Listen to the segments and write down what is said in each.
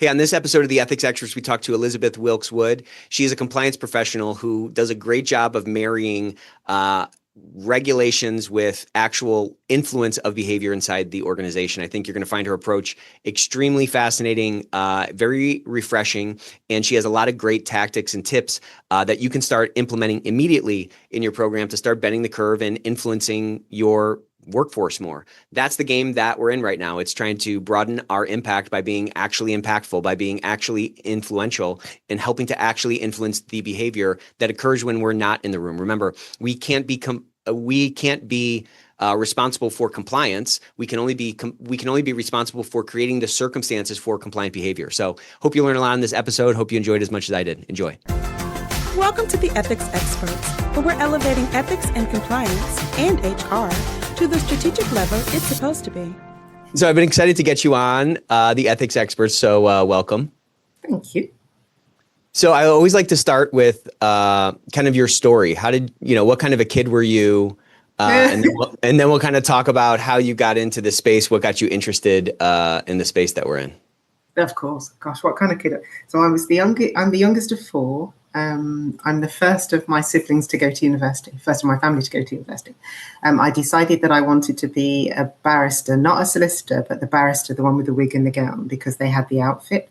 Hey, on this episode of the Ethics Experts, we talked to Elizabeth Wilks-Wood. She is a compliance professional who does a great job of marrying regulations with actual influence of behavior inside the organization. I think you're going to find her approach extremely fascinating, very refreshing, and she has a lot of great tactics and tips that you can start implementing immediately in your program to start bending the curve and influencing your workforce more. That's the game that we're in right now. It's trying to broaden our impact by being actually impactful, by being actually influential, and helping to actually influence the behavior that occurs when we're not in the room. Remember, we can't be responsible for compliance. We can only be responsible for creating the circumstances for compliant behavior. So, hope you learn a lot in this episode. Hope you enjoyed as much as I did. Enjoy. Welcome to the Ethics Experts, where we're elevating ethics and compliance and HR to the strategic level it's supposed to be. So I've been excited to get you on the Ethics Experts, so welcome. Thank you. So I always like to start with kind of your story. What kind of a kid were you? And then we'll kind of talk about how you got into the space, what got you interested in the space that we're in. Of course. Gosh, what kind of kid? So I'm the youngest of four. I'm the first of my siblings to go to university, first of my family to go to university. I decided that I wanted to be a barrister, not a solicitor, but the barrister, the one with the wig and the gown, because they had the outfit.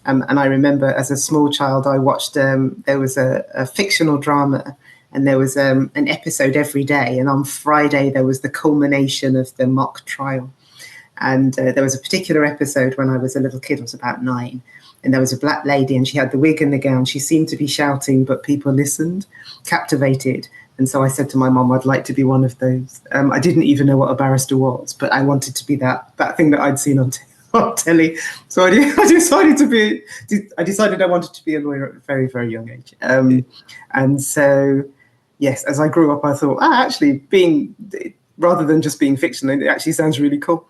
And I remember as a small child, I watched, there was a fictional drama, and there was an episode every day. And on Friday, there was the culmination of the mock trial. And there was a particular episode when I was a little kid, I was about 9. And there was a black lady and she had the wig and the gown. She seemed to be shouting, but people listened, captivated. And so I said to my mom, I'd like to be one of those. I didn't even know what a barrister was, but I wanted to be that thing that I'd seen on telly. So I decided I wanted to be a lawyer at a very, very young age. And so, yes, as I grew up, I thought, actually rather than just being fictional, it actually sounds really cool.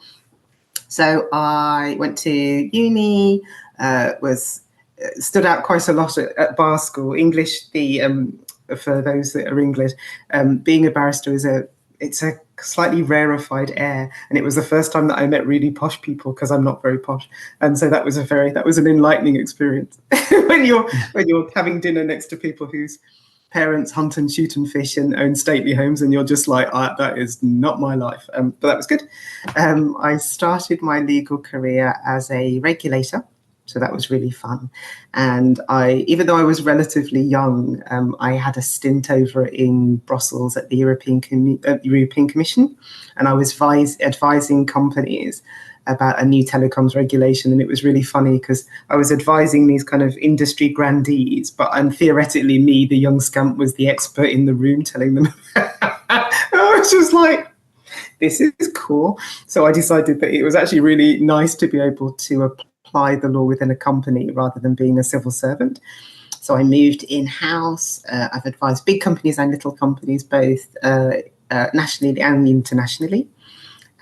So I went to uni, stood out quite a lot at bar school. English, for those that are English, being a barrister it's a slightly rarefied air, and it was the first time that I met really posh people because I'm not very posh, and so that was an enlightening experience when you're having dinner next to people whose parents hunt and shoot and fish and own stately homes, and you're just like, that is not my life. But that was good. I started my legal career as a regulator, so that was really fun. And even though I was relatively young, I had a stint over in Brussels at the European Commission, and I was advising companies about a new telecoms regulation. And it was really funny because I was advising these kind of industry grandees, and theoretically me, the young scamp, was the expert in the room telling them. I was just like, this is cool. So I decided that it was actually really nice to be able to apply the law within a company rather than being a civil servant. So I moved in-house. I've advised big companies and little companies, both nationally and internationally.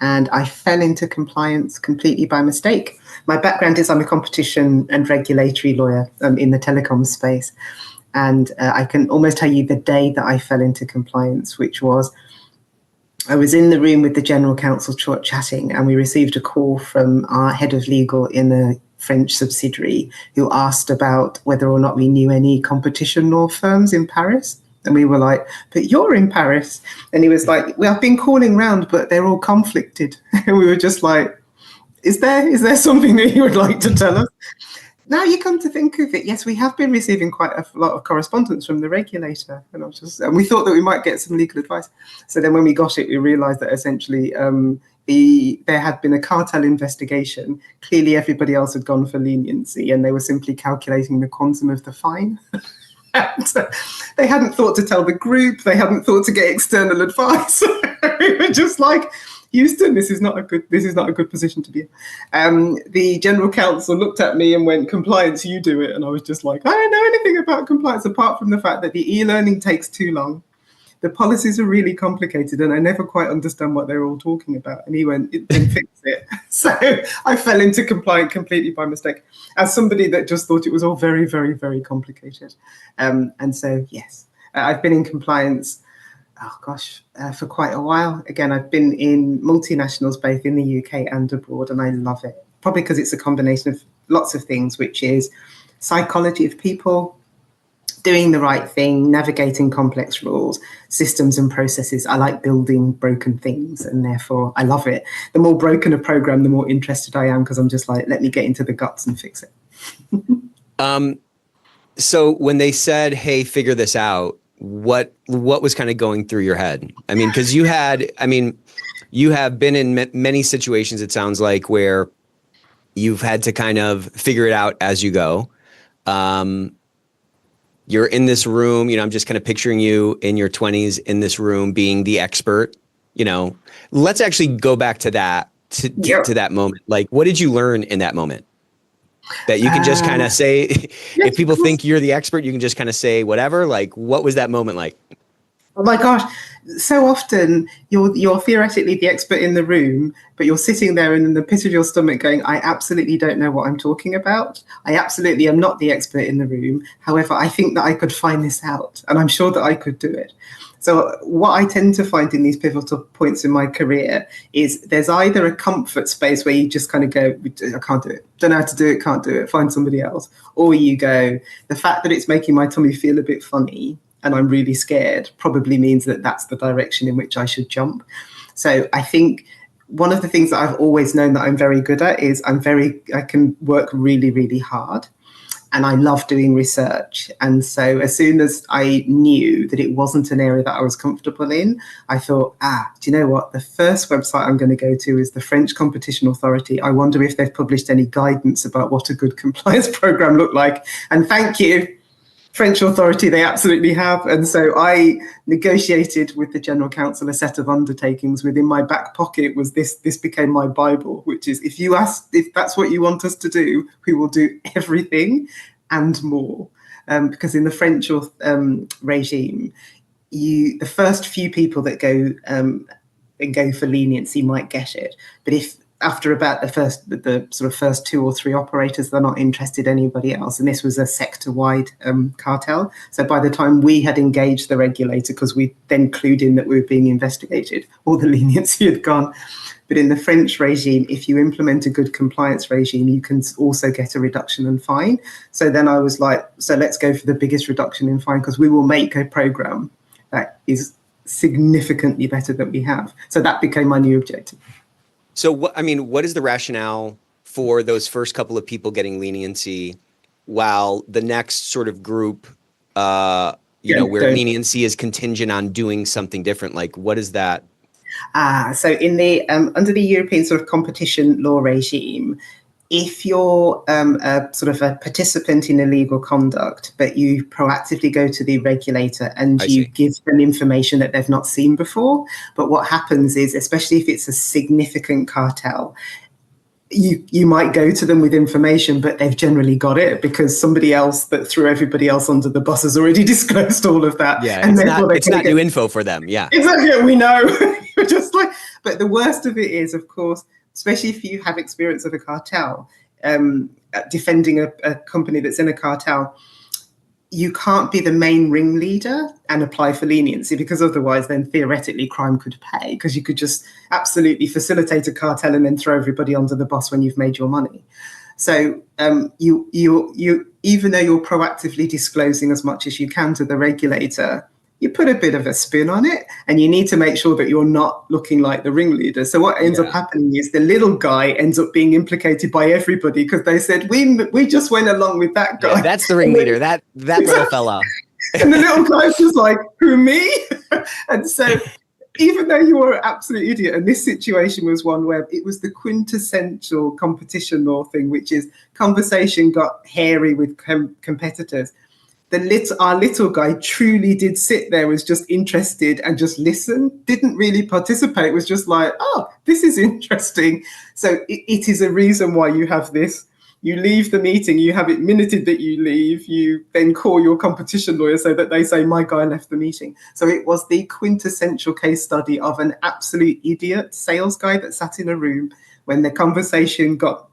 And I fell into compliance completely by mistake. My background is I'm a competition and regulatory lawyer in the telecom space. And I can almost tell you the day that I fell into compliance, which was I was in the room with the general counsel chatting, and we received a call from our head of legal in a French subsidiary who asked about whether or not we knew any competition law firms in Paris. And we were like, but you're in Paris. And he was like, well, I've been calling round, but they're all conflicted. And we were just like, is there something that you would like to tell us? Now you come to think of it, yes, we have been receiving quite a lot of correspondence from the regulator. And we thought that we might get some legal advice. So then when we got it, we realized that essentially there had been a cartel investigation. Clearly everybody else had gone for leniency, and they were simply calculating the quantum of the fine. They hadn't thought to tell the group. They hadn't thought to get external advice. We were just like, Houston, this is not a good position to be in. The general counsel looked at me and went, compliance, you do it. And I was just like, I don't know anything about compliance apart from the fact that the e-learning takes too long. The policies are really complicated and I never quite understand what they're all talking about. And he went, then fix it. So I fell into compliance completely by mistake as somebody that just thought it was all very, very, very complicated. And so, yes, I've been in compliance, for quite a while. Again, I've been in multinationals, both in the UK and abroad, and I love it. Probably because it's a combination of lots of things, which is psychology of people, doing the right thing, navigating complex rules, systems and processes. I like building broken things, and therefore I love it. The more broken a program, the more interested I am, because I'm just like, let me get into the guts and fix it. So when they said, hey, figure this out, what was kind of going through your head? I mean, because you have been in many situations, it sounds like, where you've had to kind of figure it out as you go. You're in this room, I'm just kind of picturing you in your 20s in this room being the expert. Let's actually go back to that, to that moment. Like, what did you learn in that moment that you can just kind of say, if people think you're the expert, you can just kind of say whatever? Like, what was that moment like? Oh my gosh, so often you're theoretically the expert in the room, but you're sitting there in the pit of your stomach going, I absolutely don't know what I'm talking about. I absolutely am not the expert in the room. However, I think that I could find this out, and I'm sure that I could do it. So what I tend to find in these pivotal points in my career is there's either a comfort space where you just kind of go, I can't do it, don't know how to do it, can't do it, find somebody else. Or you go, the fact that it's making my tummy feel a bit funny and I'm really scared probably means that that's the direction in which I should jump. So I think one of the things that I've always known that I'm very good at is I can work really, really hard. And I love doing research. And so as soon as I knew that it wasn't an area that I was comfortable in, I thought, do you know what? The first website I'm going to go to is the French Competition Authority. I wonder if they've published any guidance about what a good compliance program looked like. And thank you, French authority, they absolutely have. And so I negotiated with the General Counsel a set of undertakings. Within my back pocket was this became my Bible, which is, if that's what you want us to do, we will do everything and more. Because in the French regime, the first few people that go for leniency might get it. But if after about the sort of first 2 or 3 operators, they're not interested in anybody else. And this was a sector-wide cartel. So by the time we had engaged the regulator, because we then clued in that we were being investigated, all the leniency had gone. But in the French regime, if you implement a good compliance regime, you can also get a reduction in fine. So then I was like, so let's go for the biggest reduction in fine, because we will make a program that is significantly better than we have. So that became my new objective. So what is the rationale for those first couple of people getting leniency, while the next sort of group, where leniency is contingent on doing something different? Like, what is that? So in the under the European sort of competition law regime, if you're a sort of a participant in illegal conduct, but you proactively go to the regulator and you give them information that they've not seen before, but what happens is, especially if it's a significant cartel, you might go to them with information, but they've generally got it because somebody else that threw everybody else under the bus has already disclosed all of that. Yeah, and it's not new info for them. Yeah, exactly. We know. You're just like, but the worst of it is, of course, especially if you have experience of a cartel, defending a company that's in a cartel, you can't be the main ringleader and apply for leniency, because otherwise then theoretically crime could pay, because you could just absolutely facilitate a cartel and then throw everybody under the bus when you've made your money. So you even though you're proactively disclosing as much as you can to the regulator, you put a bit of a spin on it, and you need to make sure that you're not looking like the ringleader. So what ends up happening is the little guy ends up being implicated by everybody, because they said, we just went along with that guy. Yeah, that's the ringleader, that little fella. And the little guy's just like, who, me? And so even though you were an absolute idiot, and this situation was one where it was the quintessential competition law thing, which is conversation got hairy with competitors. Our little guy truly did sit there, was just interested and just listened, didn't really participate, was just like, oh, this is interesting. So it is a reason why you have this. You leave the meeting, you have it minuted that you leave, you then call your competition lawyer so that they say, my guy left the meeting. So it was the quintessential case study of an absolute idiot sales guy that sat in a room when the conversation got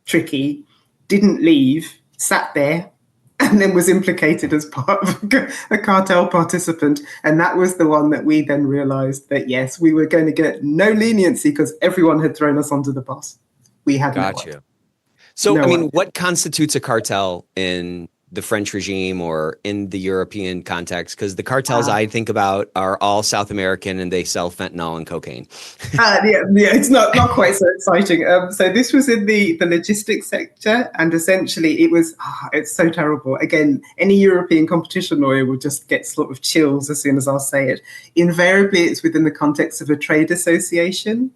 tricky, didn't leave, sat there, and then was implicated as part of a cartel participant. And that was the one that we then realized that, yes, we were going to get no leniency because everyone had thrown us under the bus. We had Gotcha. So, I No mean, idea. what constitutes a cartel in the French regime or in the European context? Because the cartels I think about are all South American and they sell fentanyl and cocaine. Yeah, it's not quite so exciting. So this was in the logistics sector, and essentially it's so terrible. Again, any European competition lawyer will just get sort of chills as soon as I'll say it. Invariably, it's within the context of a trade association.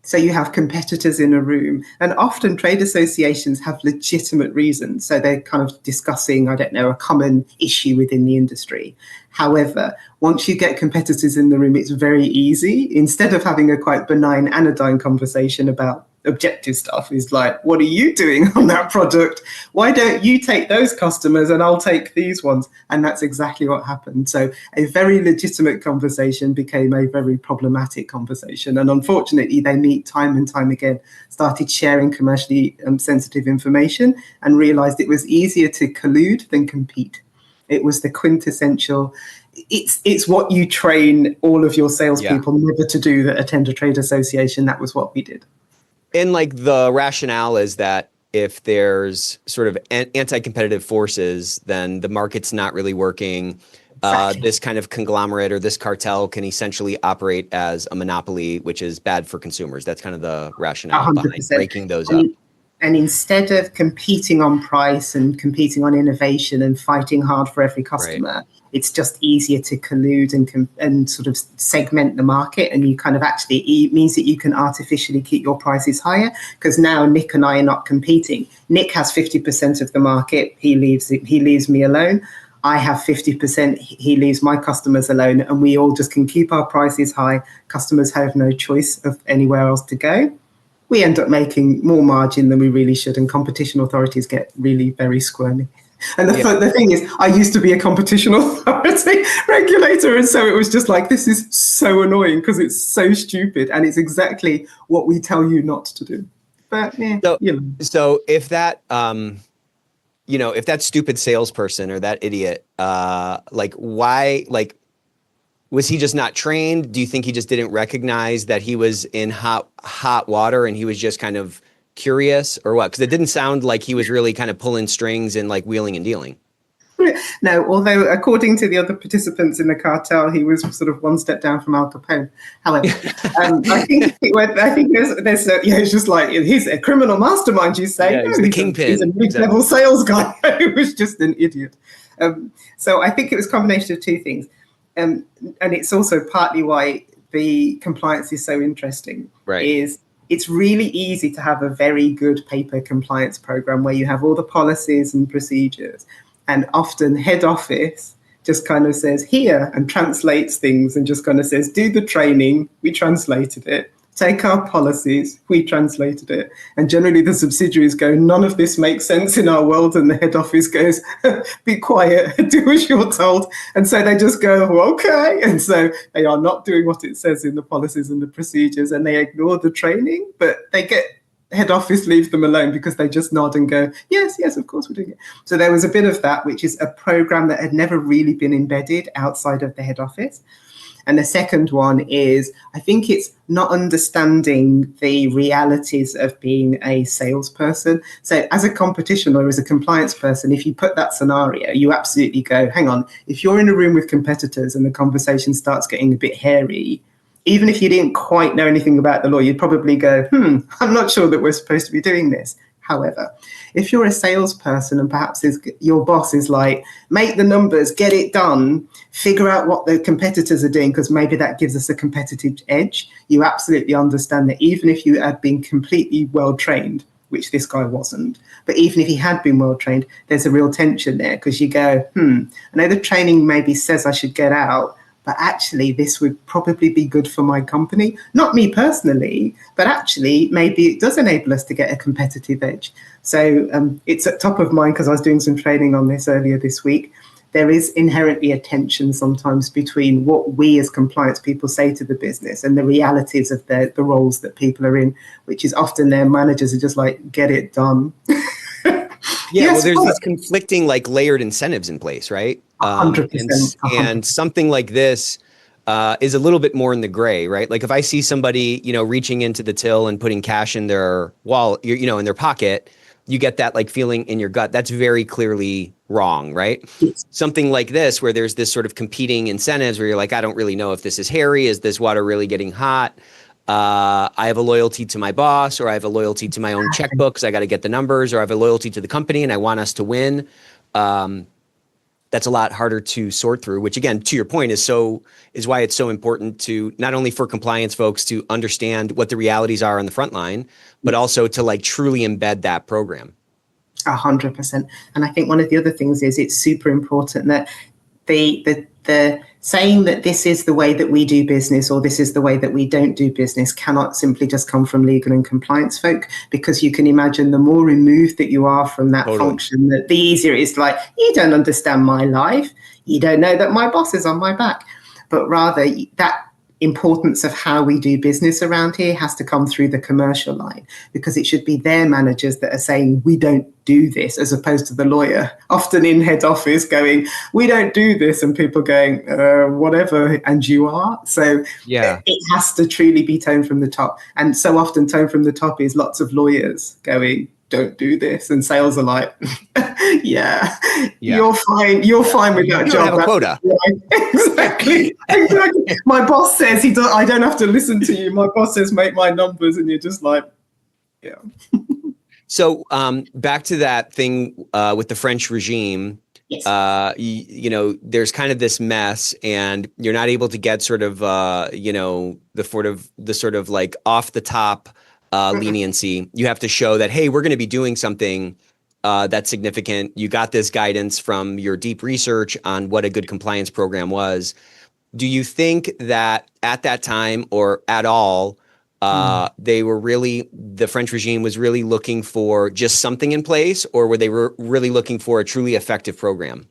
So you have competitors in a room, and often trade associations have legitimate reasons. So they're kind of discussing, I don't know, a common issue within the industry. However, once you get competitors in the room, it's very easy. Instead of having a quite benign anodyne conversation about objective stuff, is like, what are you doing on that product? Why don't you take those customers and I'll take these ones? And that's exactly what happened. So a very legitimate conversation became a very problematic conversation. And unfortunately, they meet time and time again, started sharing commercially sensitive information and realized it was easier to collude than compete. It was the quintessential. It's what you train all of your salespeople never to do that attend a trade association. That was what we did. And like the rationale is that if there's sort of anti-competitive forces, then the market's not really working. Exactly. This kind of conglomerate or this cartel can essentially operate as a monopoly, which is bad for consumers. That's kind of the rationale 100%. behind breaking those up. And instead of competing on price and competing on innovation and fighting hard for every customer, right, it's just easier to collude and sort of segment the market. And you kind of actually, it means that you can artificially keep your prices higher, because now Nick and I are not competing. Nick has 50% of the market. He leaves me alone. I have 50%. He leaves my customers alone. And we all just can keep our prices high. Customers have no choice of anywhere else to go. We end up making more margin than we really should, and competition authorities get really very squirmy. And the thing is, I used to be a competition authority regulator, and so it was just like, this is so annoying because it's so stupid, and it's exactly what we tell you not to do. But so if that if that stupid salesperson or that idiot, was he just not trained? Do you think he just didn't recognize that he was in hot water and he was just kind of curious, or what? Because it didn't sound like he was really kind of pulling strings and like wheeling and dealing. No, although according to the other participants in the cartel, he was sort of one step down from Al Capone. However, I think there's it's just like, he's a criminal mastermind, you say. Yeah, he's the kingpin. He's a mid-level sales guy who was just an idiot. So I think it was a combination of two things. And it's also partly why the compliance is so interesting, right, is it's really easy to have a very good paper compliance program where you have all the policies and procedures, and often head office just kind of says here and translates things and just kind of says, do the training, we translated it. Take our policies, we translated it. And generally the subsidiaries go, none of this makes sense in our world. And the head office goes, be quiet, do as you're told. And so they just go, okay. And so they are not doing what it says in the policies and the procedures, and they ignore the training, but they get head office leaves them alone because they just nod and go, yes, of course we're doing it. So there was a bit of that, which is a program that had never really been embedded outside of the head office. And the second one is, I think it's not understanding the realities of being a salesperson. So as a competition or as a compliance person, if you put that scenario, you absolutely go, hang on, if you're in a room with competitors and the conversation starts getting a bit hairy, even if you didn't quite know anything about the law, you'd probably go, I'm not sure that we're supposed to be doing this. However, if you're a salesperson and perhaps your boss is like, make the numbers, get it done, figure out what the competitors are doing, because maybe that gives us a competitive edge, you absolutely understand that even if you had been completely well-trained, which this guy wasn't, but even if he had been well-trained, there's a real tension there, because you go, I know the training maybe says I should get out, but actually this would probably be good for my company. Not me personally, but actually maybe it does enable us to get a competitive edge. So it's at top of mind because I was doing some training on this earlier this week. There is inherently a tension sometimes between what we as compliance people say to the business and the realities of the roles that people are in, which is often their managers are just like, get it done. Well, there's these conflicting, like, layered incentives in place, right? 100%. And something like this is a little bit more in the gray, right? Like if I see somebody, reaching into the till and putting cash in their wallet, in their pocket, you get that like feeling in your gut. That's very clearly wrong, right? Yes. Something like this, where there's this sort of competing incentives where you're like, I don't really know if this is hairy. Is this water really getting hot? I have a loyalty to my boss, or I have a loyalty to my own checkbooks. I got to get the numbers, or I have a loyalty to the company and I want us to win. That's a lot harder to sort through, which again, to your point, is why it's so important to not only for compliance folks to understand what the realities are on the front line, but also to like truly embed that program. 100%. And I think one of the other things is it's super important that the saying that this is the way that we do business or this is the way that we don't do business cannot simply just come from legal and compliance folk, because you can imagine the more removed that you are from that function, that the easier it is. Like, you don't understand my life. You don't know that my boss is on my back. But rather, that importance of how we do business around here has to come through the commercial line, because it should be their managers that are saying, we don't do this, as opposed to the lawyer often in head office going, we don't do this, and people going, whatever, and you are. So it has to truly be tone from the top. And so often tone from the top is lots of lawyers going, don't do this, and sales are like, you're fine with that you job. Don't have a quota. Exactly. My boss says I don't have to listen to you. My boss says make my numbers, and you're just like, yeah. So back to that thing with the French regime. Yes. There's kind of this mess, and you're not able to get sort of the sort of like off the top leniency. You have to show that, hey, we're going to be doing something that's significant. You got this guidance from your deep research on what a good compliance program was. Do you think that at that time or at all, the French regime was really looking for just something in place, or were they really looking for a truly effective program?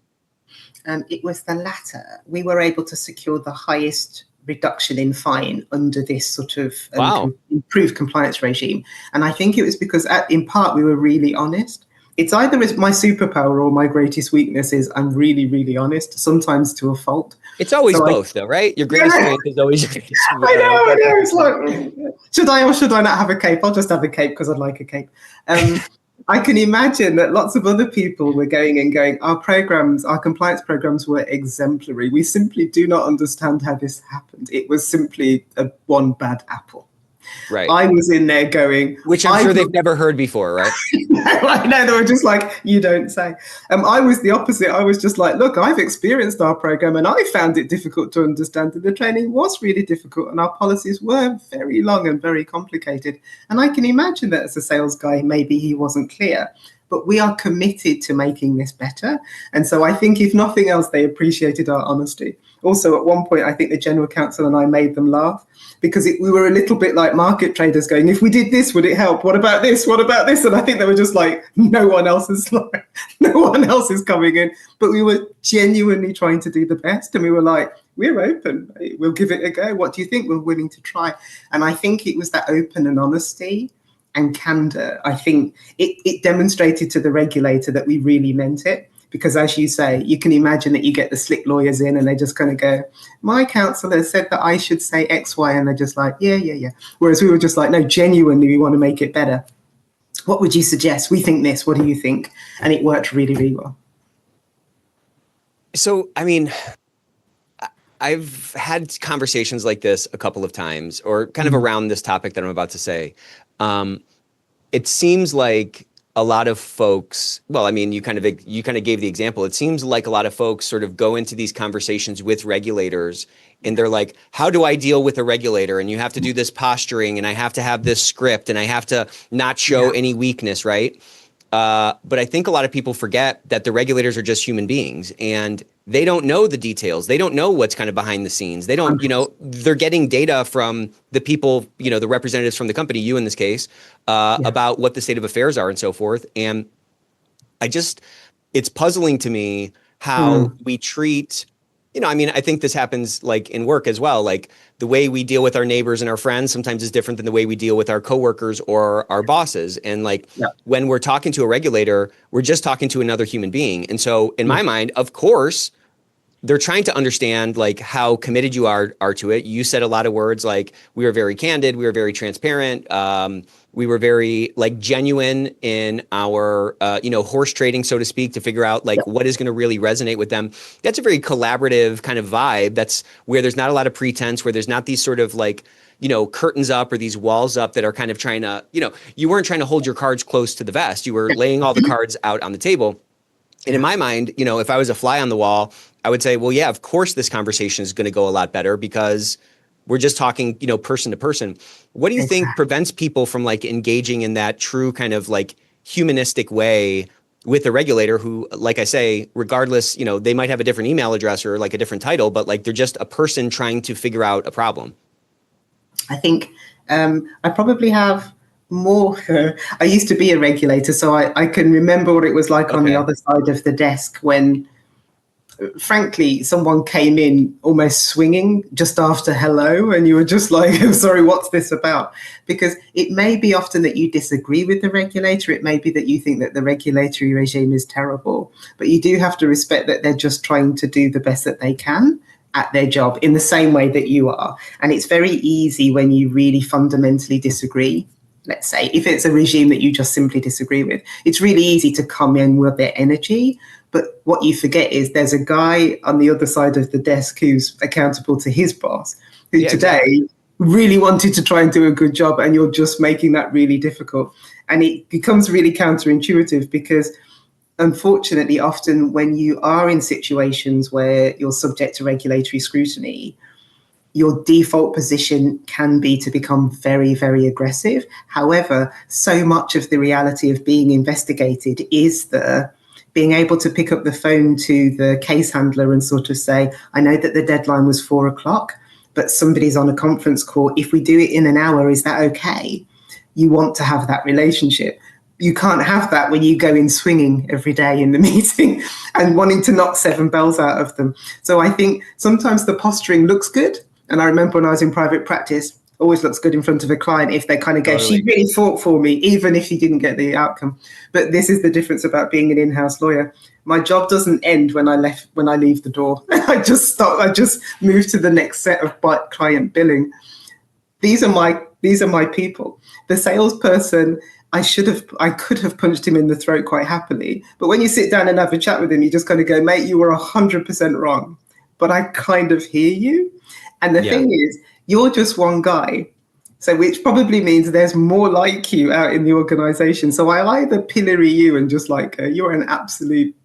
It was the latter. We were able to secure the highest reduction in fine under this sort of improved compliance regime. And I think it was because in part we were really honest. It's either my superpower or my greatest weakness is I'm really, really honest, sometimes to a fault. It's always both though, right? Your greatest strength is always your greatest weakness. I know. It's like, should I or should I not have a cape? I'll just have a cape because I'd like a cape. I can imagine that lots of other people were going, our compliance programs were exemplary. We simply do not understand how this happened. It was simply one bad apple. Right. I was in there going, which I'm sure they've never heard before, right? I know, they were just like, you don't say. I was the opposite. I was just like, look, I've experienced our program and I found it difficult to understand. And the training was really difficult and our policies were very long and very complicated. And I can imagine that as a sales guy, maybe he wasn't clear. But we are committed to making this better. And so I think if nothing else, they appreciated our honesty. Also, at one point, I think the general counsel and I made them laugh because we were a little bit like market traders going, if we did this, would it help? What about this? What about this? And I think they were just like, no one else is coming in. But we were genuinely trying to do the best. And we were like, we're open. We'll give it a go. What do you think? We're willing to try. And I think it was that open and honesty and candor. I think it demonstrated to the regulator that we really meant it. Because as you say, you can imagine that you get the slick lawyers in and they just kind of go, my counsellor said that I should say X, Y, and they're just like, yeah. Whereas we were just like, no, genuinely, we want to make it better. What would you suggest? We think this. What do you think? And it worked really, really well. So, I mean, I've had conversations like this a couple of times or kind of around this topic that I'm about to say. It seems like a lot of folks, well, I mean, you kind of gave the example. It seems like a lot of folks sort of go into these conversations with regulators and they're like, how do I deal with a regulator? And you have to do this posturing and I have to have this script and I have to not show any weakness, right? But I think a lot of people forget that the regulators are just human beings and they don't know the details. They don't know what's kind of behind the scenes. They don't, they're getting data from the people, the representatives from the company, you in this case, about what the state of affairs are and so forth. And it's puzzling to me how we treat, I think this happens like in work as well. Like the way we deal with our neighbors and our friends sometimes is different than the way we deal with our coworkers or our bosses. And when we're talking to a regulator, we're just talking to another human being. And so in my mind, of course, they're trying to understand like how committed you are to it. You said a lot of words like we were very candid, we were very transparent, we were very like genuine in our horse trading, so to speak, to figure out like what is going to really resonate with them. That's a very collaborative kind of vibe. That's where there's not a lot of pretense, where there's not these sort of like curtains up or these walls up that are kind of trying to, you weren't trying to hold your cards close to the vest. You were laying all the cards out on the table. And in my mind, if I was a fly on the wall, I would say, well, yeah, of course this conversation is going to go a lot better because we're just talking, person to person. What do you think prevents people from like engaging in that true kind of like humanistic way with a regulator who, like I say, regardless, they might have a different email address or like a different title, but like they're just a person trying to figure out a problem? I think I probably have more. I used to be a regulator, so I can remember what it was like on the other side of the desk when, frankly, someone came in almost swinging just after hello, and you were just like, oh, sorry, what's this about? Because it may be often that you disagree with the regulator. It may be that you think that the regulatory regime is terrible, but you do have to respect that they're just trying to do the best that they can at their job in the same way that you are. And it's very easy when you really fundamentally disagree. Let's say if it's a regime that you just simply disagree with, it's really easy to come in with their energy. But what you forget is there's a guy on the other side of the desk who's accountable to his boss, who today really wanted to try and do a good job, and you're just making that really difficult. And it becomes really counterintuitive because, unfortunately, often when you are in situations where you're subject to regulatory scrutiny, your default position can be to become very, very aggressive. However, so much of the reality of being investigated is the being able to pick up the phone to the case handler and sort of say, I know that the deadline was 4:00, but somebody's on a conference call. If we do it in an hour, is that okay? You want to have that relationship. You can't have that when you go in swinging every day in the meeting and wanting to knock 7 bells out of them. So I think sometimes the posturing looks good. And I remember when I was in private practice, always looks good in front of a client if they kind of go, she really fought for me, even if you didn't get the outcome. But this is the difference about being an in-house lawyer. My job doesn't end when I leave the door. I just stop. I just move to the next set of client billing. These are my people. The salesperson, I could have punched him in the throat quite happily. But when you sit down and have a chat with him, you just kind of go, mate, you were 100% wrong. But I kind of hear you. And the thing is, you're just one guy. So which probably means there's more like you out in the organization. So I either pillory you and just like, you're an absolute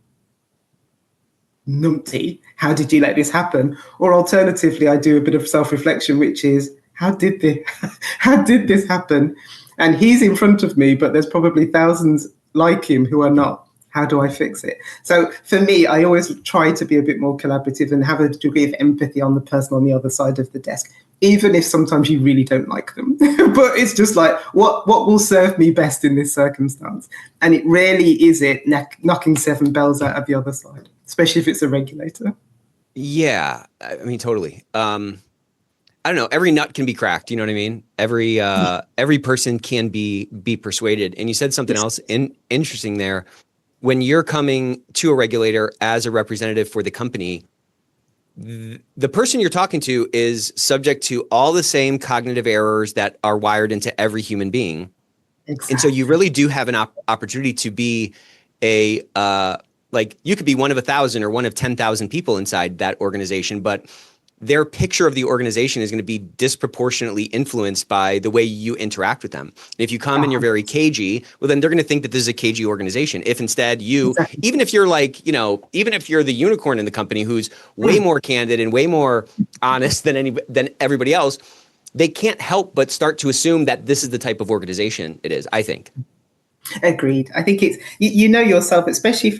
numpty. How did you let this happen? Or alternatively, I do a bit of self-reflection, which is, how did this happen? And he's in front of me, but there's probably thousands like him who are not. How do I fix it? So for me, I always try to be a bit more collaborative and have a degree of empathy on the person on the other side of the desk, even if sometimes you really don't like them. But it's just like, what will serve me best in this circumstance? And it rarely is it knocking 7 bells out of the other side, especially if it's a regulator. Yeah, I mean, totally. I don't know. Every nut can be cracked. You know what I mean? Every person can be persuaded. And you said something else interesting there. When you're coming to a regulator as a representative for the company, the person you're talking to is subject to all the same cognitive errors that are wired into every human being. Exactly. And so you really do have an opportunity to be you could be one of 1,000 or one of 10,000 people inside that organization, but their picture of the organization is going to be disproportionately influenced by the way you interact with them. And if you come and you're very cagey, well, then they're going to think that this is a cagey organization. If instead even if you're even if you're the unicorn in the company who's way more candid and way more honest than everybody else, they can't help but start to assume that this is the type of organization it is, I think. Agreed. I think it's, yourself, especially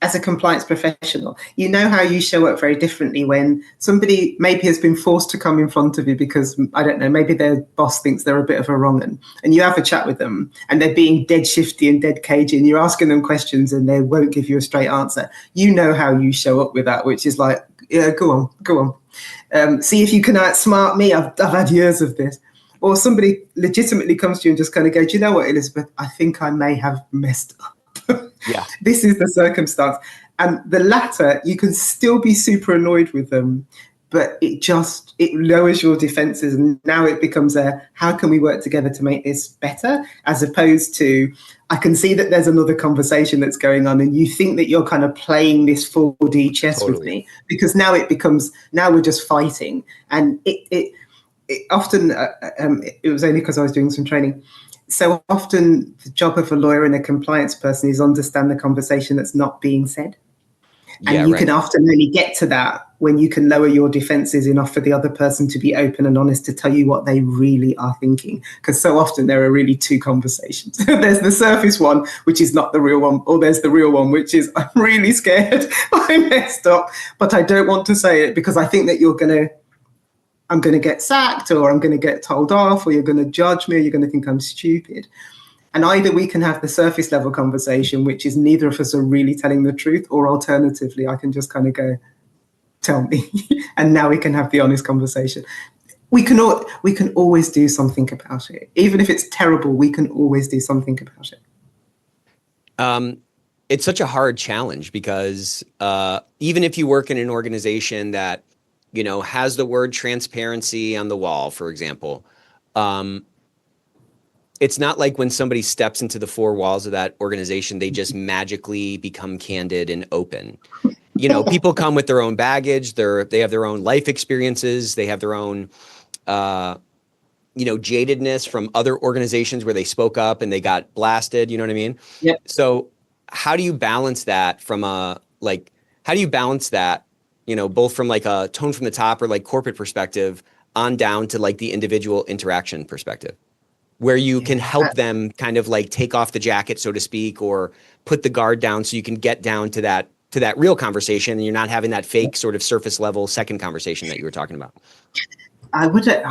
as a compliance professional, you know how you show up very differently when somebody maybe has been forced to come in front of you because, I don't know, maybe their boss thinks they're a bit of a wrong 'un, and you have a chat with them and they're being dead shifty and dead cagey and you're asking them questions and they won't give you a straight answer. You know how you show up with that, which is like, yeah, go on. See if you can outsmart me. I've had years of this. Or somebody legitimately comes to you and just kind of goes, do you know what, Elizabeth, I think I may have messed up. Yeah. This is the circumstance. And the latter, you can still be super annoyed with them, but it lowers your defenses. And now it becomes how can we work together to make this better? As opposed to, I can see that there's another conversation that's going on and you think that you're kind of playing this 4D chess with me, because now it becomes, now we're just fighting. And it often, it was only because I was doing some training. So often the job of a lawyer and a compliance person is understand the conversation that's not being said. And you can often only get to that when you can lower your defenses enough for the other person to be open and honest to tell you what they really are thinking. Because so often there are really two conversations. There's the surface one, which is not the real one, or there's the real one, which is, I'm really scared, I messed up, but I don't want to say it because I think that I'm going to get sacked, or I'm going to get told off, or you're going to judge me, or you're going to think I'm stupid. And either we can have the surface level conversation, which is neither of us are really telling the truth, or alternatively, I can just kind of go, tell me. And now we can have the honest conversation. We can always do something about it. Even if it's terrible, we can always do something about it. It's such a hard challenge because even if you work in an organization that, has the word transparency on the wall, for example, it's not like when somebody steps into the four walls of that organization, they just magically become candid and open. People come with their own baggage. They have their own life experiences. They have their own, jadedness from other organizations where they spoke up and they got blasted. You know what I mean? Yeah. So how do you balance that both from like a tone from the top or like corporate perspective on down to like the individual interaction perspective, where you can help them kind of like take off the jacket, so to speak, or put the guard down so you can get down to that real conversation and you're not having that fake sort of surface level second conversation that you were talking about? I wouldn't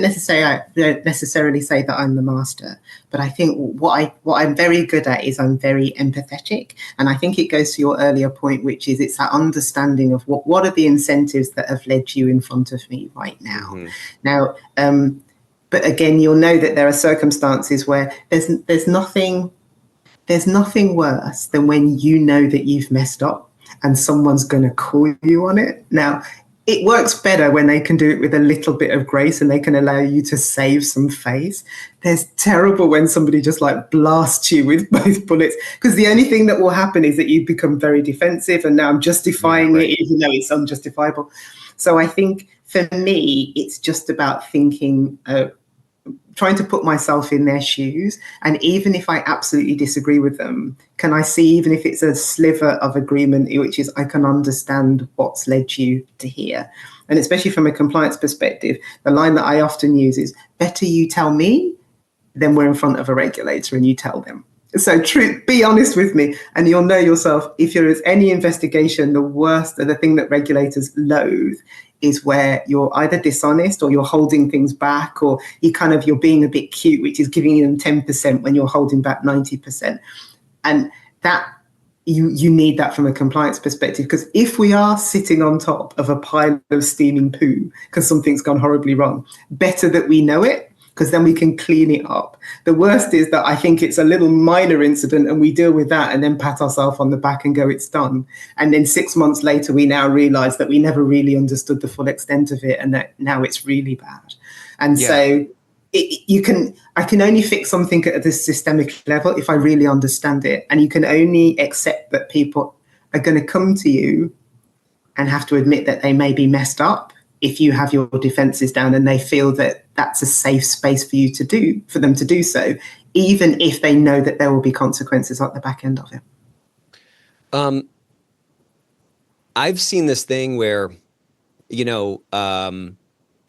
necessarily say that I'm the master, but I think what I'm very good at is I'm very empathetic. And I think it goes to your earlier point, which is it's that understanding of what are the incentives that have led you in front of me right now. Mm-hmm. Now, but again, you'll know that there are circumstances where there's nothing worse than when you know that you've messed up and someone's going to call you on it. Now, it works better when they can do it with a little bit of grace and they can allow you to save some face. There's terrible when somebody just like blasts you with both bullets, because the only thing that will happen is that you become very defensive and now I'm justifying it even though it's unjustifiable. So I think for me, it's just about thinking, trying to put myself in their shoes. And even if I absolutely disagree with them, can I see, even if it's a sliver of agreement, which is I can understand what's led you to here. And especially from a compliance perspective, the line that I often use is better you tell me than we're in front of a regulator and you tell them. So be honest with me, and you'll know yourself, if there is any investigation, the worst, the thing that regulators loathe is where you're either dishonest or you're holding things back, or you're being a bit cute, which is giving them 10% when you're holding back 90%. And that you need that from a compliance perspective, because if we are sitting on top of a pile of steaming poo because something's gone horribly wrong, better that we know it, because then we can clean it up. The worst is that I think it's a little minor incident and we deal with that and then pat ourselves on the back and go, it's done. And then 6 months later, we now realize that we never really understood the full extent of it and that now it's really bad. And so I can only fix something at the systemic level if I really understand it. And you can only accept that people are going to come to you and have to admit that they may be messed up if you have your defenses down and they feel that that's a safe space for them to do so, even if they know that there will be consequences at the back end of it. I've seen this thing where,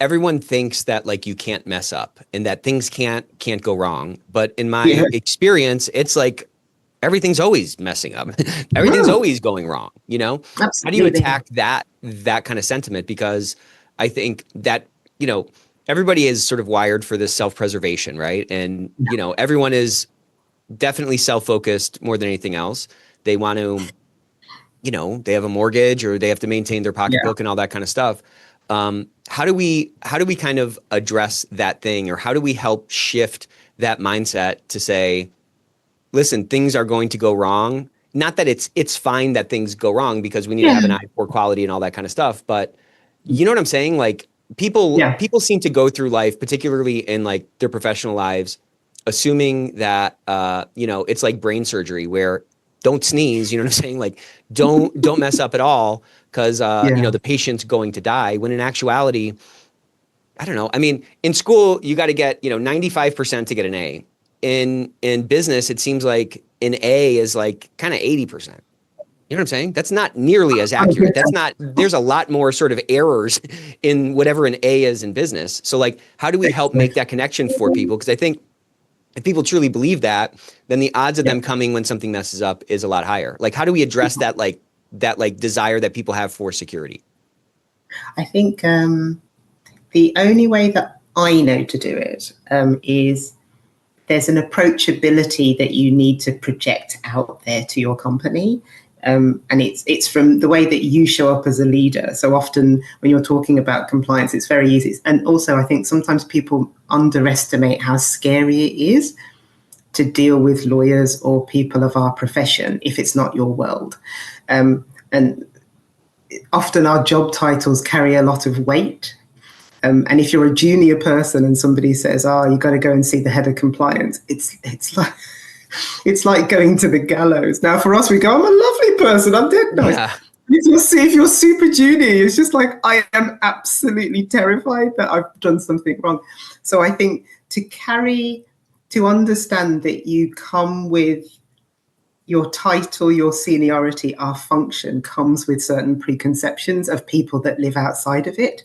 everyone thinks that like you can't mess up and that things can't go wrong. But in my experience, it's like everything's always messing up. Everything's always going wrong. Absolutely. How do you attack that kind of sentiment? Because I think that, everybody is sort of wired for this self-preservation, right? And, everyone is definitely self-focused more than anything else. They want to, they have a mortgage or they have to maintain their pocketbook and all that kind of stuff. How do we kind of address that thing, or how do we help shift that mindset to say, listen, things are going to go wrong. Not that it's fine that things go wrong because we need to have an eye for quality and all that kind of stuff. But you know what I'm saying? Like people seem to go through life, particularly in like their professional lives, assuming that, it's like brain surgery where don't sneeze, you know what I'm saying? Like don't mess up at all because, the patient's going to die, when in actuality, I don't know. I mean, in school, you got to get, 95% to get an A. In business, it seems like an A is like kind of 80%. You know what I'm saying? That's not nearly as accurate. There's a lot more sort of errors in whatever an A is in business. So like, how do we help make that connection for people? Because I think if people truly believe that, then the odds of them coming when something messes up is a lot higher. Like, how do we address that desire that people have for security? I think the only way that I know to do it is there's an approachability that you need to project out there to your company. And it's from the way that you show up as a leader. So often when you're talking about compliance, it's very easy. And also, I think sometimes people underestimate how scary it is to deal with lawyers or people of our profession if it's not your world. And often our job titles carry a lot of weight. And if you're a junior person and somebody says, you got to go and see the head of compliance, it's like going to the gallows. Now, for us, we go, I'm a lovely person. I'm dead nice. Yeah. If you're super junior, it's just like, I am absolutely terrified that I've done something wrong. So I think to understand that you come with your title, your seniority, our function comes with certain preconceptions of people that live outside of it.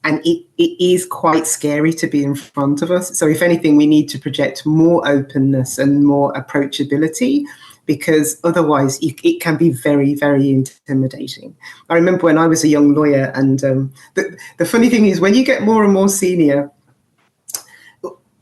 And it is quite scary to be in front of us. So if anything, we need to project more openness and more approachability, because otherwise it can be very, very intimidating. I remember when I was a young lawyer, and the funny thing is when you get more and more senior,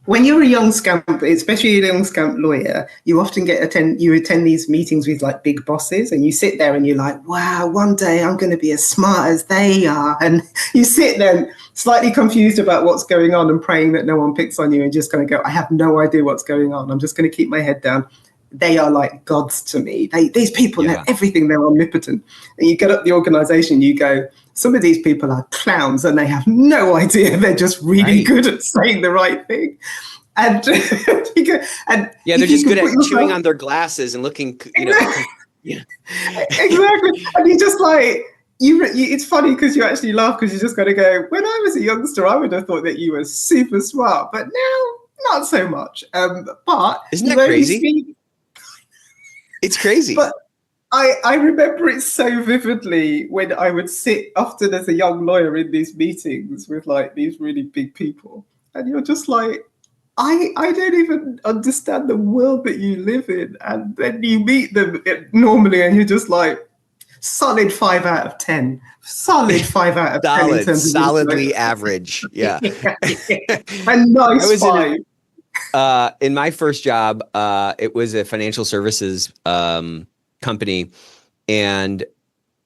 when you're a young scamp, especially a young scamp lawyer, you often attend these meetings with like big bosses, and you sit there and you're like, wow, one day I'm going to be as smart as they are. And you sit there slightly confused about what's going on and praying that no one picks on you and just going to go, I have no idea what's going on. I'm just going to keep my head down. They are like gods to me. These people know everything. They're omnipotent. And you get up the organization, you go, some of these people are clowns and they have no idea. They're just really good at saying the right thing. And you go, they're just good at chewing on their glasses and looking, Exactly. And you just like, it's funny because you actually laugh because you just got to go, when I was a youngster, I would have thought that you were super smart, but now not so much. But isn't that crazy? It's crazy. But I remember it so vividly when I would sit often as a young lawyer in these meetings with like these really big people. And you're just like, I don't even understand the world that you live in. And then you meet them normally and you're just like, solid 5 out of 10. Solid 5 out of 10 in terms of solidly average. Yeah. And nice 5. In my first job, it was a financial services company, and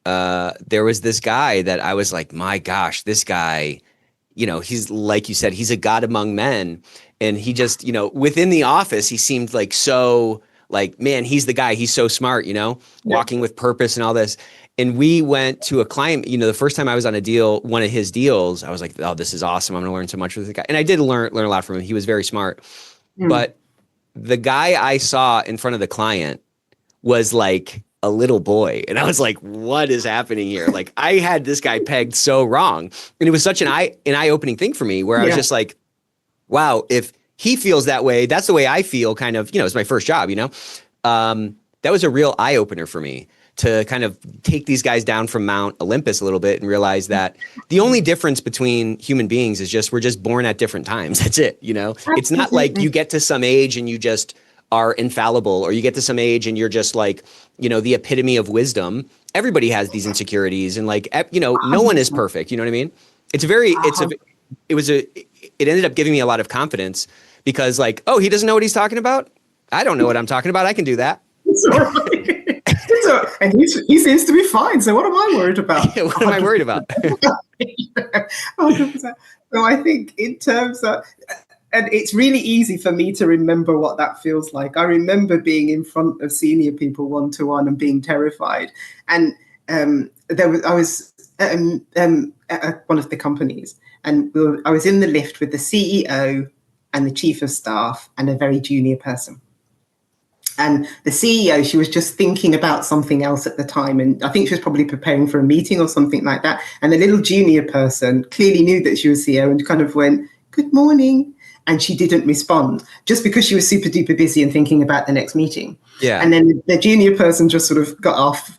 there was this guy that I was like, my gosh, this guy, he's like you said, he's a god among men, and he just, within the office, he seemed like so like, man, he's the guy. He's so smart, walking with purpose and all this. And we went to a client, the first time I was on one of his deals, I was like, oh, this is awesome. I'm going to learn so much with this guy. And I did learn a lot from him. He was very smart. But the guy I saw in front of the client was like a little boy. And I was like, what is happening here? Like, I had this guy pegged so wrong. And it was such an eye-opening thing for me where I was just like, wow, if he feels that way, that's the way I feel, kind of, it's my first job, that was a real eye-opener for me to kind of take these guys down from Mount Olympus a little bit and realize that the only difference between human beings is we're just born at different times. That's it. It's not like you get to some age and you just are infallible, or you get to some age and you're just like, the epitome of wisdom. Everybody has these insecurities, and like, no one is perfect. You know what I mean? It ended up giving me a lot of confidence because like, oh, he doesn't know what he's talking about. I don't know what I'm talking about. I can do that. It's all right. And he seems to be fine. So what am I worried about? What am I worried about? 100%. So I think in terms of, And it's really easy for me to remember what that feels like. I remember being in front of senior people one-to-one and being terrified. And I was at one of the companies, and I was in the lift with the CEO and the chief of staff and a very junior person. And the CEO, she was just thinking about something else at the time. And I think she was probably preparing for a meeting or something like that. And the little junior person clearly knew that she was CEO and kind of went, "Good morning." And she didn't respond just because she was super duper busy and thinking about the next meeting. Yeah. And then the junior person just sort of got off,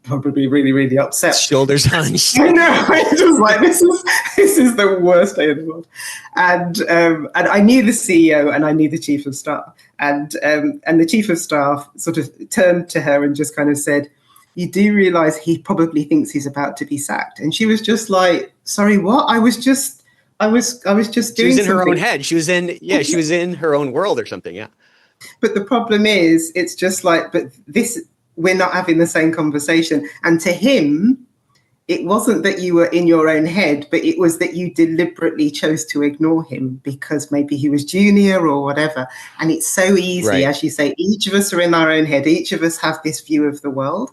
probably really, really upset. Shoulders hunched. I know. I was like, this is the worst day in the world. And I knew the CEO and I knew the chief of staff. And the chief of staff sort of turned to her and just kind of said, "You do realize he probably thinks he's about to be sacked." And she was just like, "Sorry, what? I was just just doing." She was in her something. own head. She was in her own world or something. Yeah. But the problem is, it's just like, but this, we're not having the same conversation. And to him, it wasn't that you were in your own head, but it was that you deliberately chose to ignore him because maybe he was junior or whatever. And it's so easy, Right. as you say, each of us are in our own head. Each of us have this view of the world.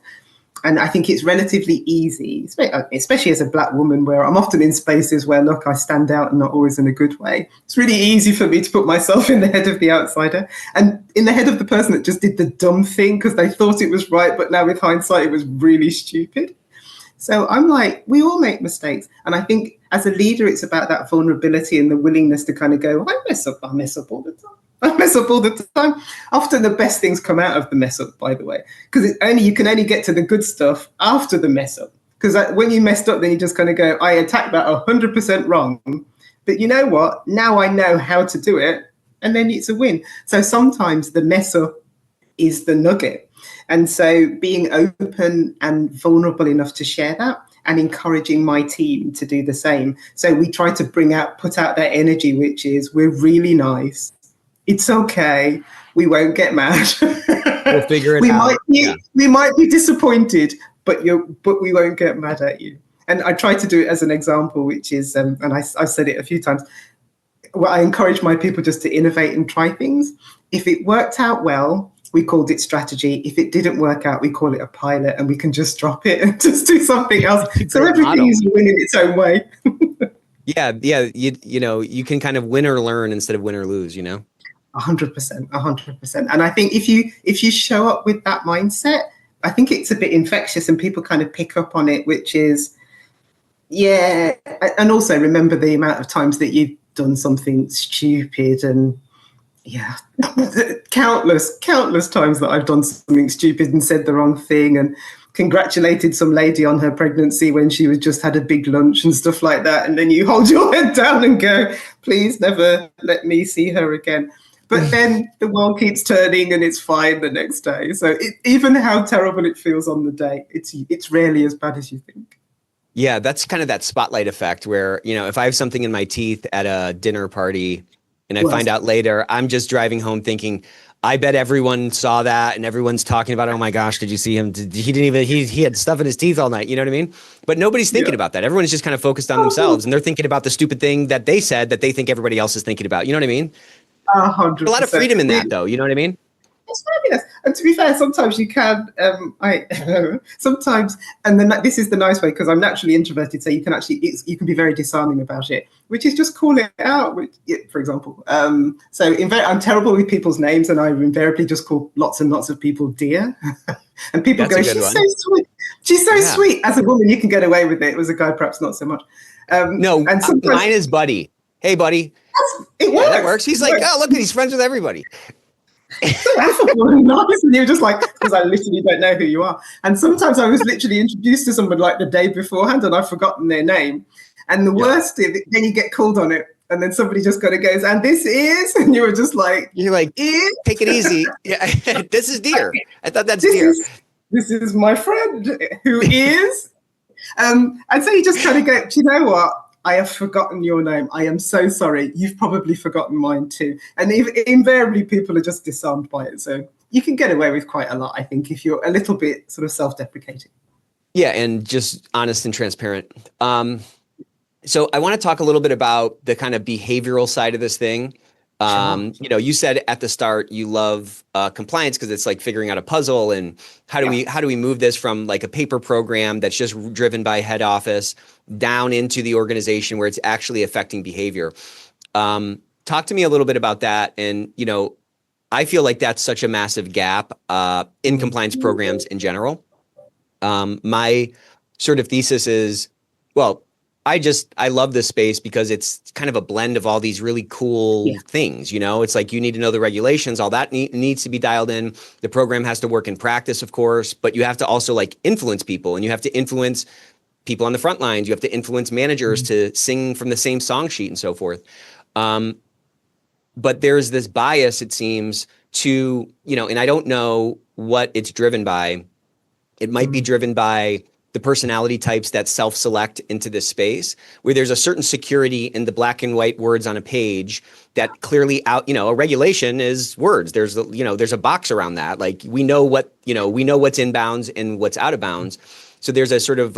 And I think it's relatively easy, especially as a Black woman, where I'm often in spaces where, look, I stand out and not always in a good way. It's really easy for me to put myself in the head of the outsider and in the head of the person that just did the dumb thing because they thought it was right, but now with hindsight, it was really stupid. So I'm like, we all make mistakes. And I think as a leader, it's about that vulnerability and the willingness to kind of go, I mess up all the time. I mess up all the time. Often the best things come out of the mess up, by the way, because you can only get to the good stuff after the mess up. Because when you messed up, then you just kind of go, I attacked that 100% wrong. But you know what? Now I know how to do it. And then it's a win. So sometimes the mess up is the nugget. And so being open and vulnerable enough to share that and encouraging my team to do the same. So we try to put out that energy, which is, we're really nice. It's okay. We won't get mad. We'll figure it out. We might be disappointed, but we won't get mad at you. And I try to do it as an example, which is, and I've said it a few times, well, I encourage my people just to innovate and try things. If it worked out well, we called it strategy. If it didn't work out, we call it a pilot, and we can just drop it and just do something else. So everything is a win in its own way. Yeah. You can kind of win or learn instead of win or lose, 100%. And I think if you show up with that mindset, I think it's a bit infectious and people kind of pick up on it, which is, yeah. And also remember the amount of times that you've done something stupid and countless times that I've done something stupid and said the wrong thing and congratulated some lady on her pregnancy when she was just had a big lunch and stuff like that. And then you hold your head down and go, please never let me see her again. But then the world keeps turning and it's fine the next day. So even how terrible it feels on the day, it's rarely as bad as you think. Yeah, that's kind of that spotlight effect where, if I have something in my teeth at a dinner party and I find out later, I'm just driving home thinking, I bet everyone saw that and everyone's talking about, oh my gosh, did you see him? He had stuff in his teeth all night. You know what I mean? But nobody's thinking about that. Everyone's just kind of focused on themselves and they're thinking about the stupid thing that they said that they think everybody else is thinking about. You know what I mean? 100%. A lot of freedom in that, though. You know what I mean? It's fabulous. And to be fair, sometimes you can, sometimes, and then this is the nice way, because I'm naturally introverted, so you can be very disarming about it, which is just call it out, for example. So I'm terrible with people's names, and I invariably just call lots and lots of people dear. And people go, she's so sweet. She's so sweet. As a woman, you can get away with it. As a guy, perhaps not so much. No, and mine is buddy. Hey, buddy. It works. That works. He's like, oh, look, he's friends with everybody. So affable and nice, and you're just like, because I literally don't know who you are. And sometimes I was literally introduced to somebody like the day beforehand, and I've forgotten their name. And the worst is, then you get called on it, and then somebody just kind of goes, and this is, and you were just like, take it easy. Yeah, this is dear. I thought that's dear. This is my friend who is, and so you just kind of go, do you know what? I have forgotten your name. I am so sorry. You've probably forgotten mine too. And invariably, people are just disarmed by it. So you can get away with quite a lot, I think, if you're a little bit sort of self-deprecating. Yeah, and just honest and transparent. So I want to talk a little bit about the kind of behavioral side of this thing. Sure. You said at the start you love compliance because it's like figuring out a puzzle and how do we move this from like a paper program that's just driven by head office down into the organization where it's actually affecting behavior. Talk to me a little bit about that. And I feel like that's such a massive gap in compliance programs in general. My sort of thesis is, well, I love this space because it's kind of a blend of all these really cool things. It's like you need to know the regulations, all that needs to be dialed in. The program has to work in practice, of course, but you have to also like influence people, and you have to influence people on the front lines. You have to influence managers to sing from the same song sheet and so forth. But there's this bias, it seems, to, and I don't know what it's driven by. It might be driven by the personality types that self-select into this space, where there's a certain security in the black and white words on a page that clearly a regulation is words. There's a box around that. Like we know what's in bounds and what's out of bounds. So there's a sort of